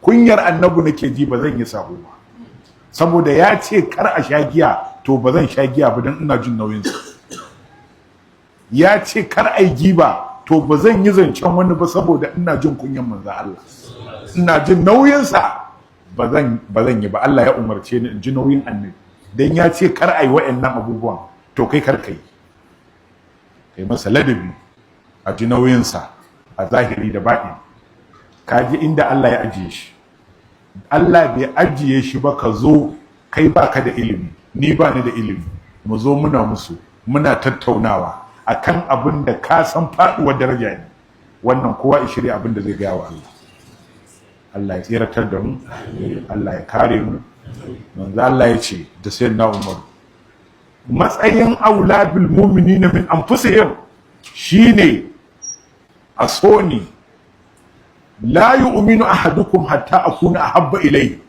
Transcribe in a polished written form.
kunyar annabi nake ji ba zan yi sabo ba saboda ya ce kar a sha giya to ba zan sha giya ba dan ina jin nauyinsa. Ya ce kar a yi giba to ba zan yi zancen wani ba saboda ina jin kunyan manzo Allah, ina jin nauyinsa, ba zan yi ba. Allah ya umarce ni in ji nauyin annabi dan ya ce kar a yi wa'annan abubuwan to kai kar kai masa ladabi, a ji nauyinsa a zahiri da baɗi. Ka ji inda Allah ya ajiye shi. Allah bai ajiye shi ba ka zo kai baka da ilimi ni ba ni da ilimi mu zo muna tattaunawa akan abin da ka san faduwar daraja ne. Wannan kowa ya shirya abin da zai gaya wa Allah. Allah ya tsiratar da mu, Allah ya kare mu. Manzo Allah ya ce da sayyidina Umar, matsayin auladul mu'minina min anfusihim shine a soni la yu'minu ahadukum hatta akuna ahabba ilayhi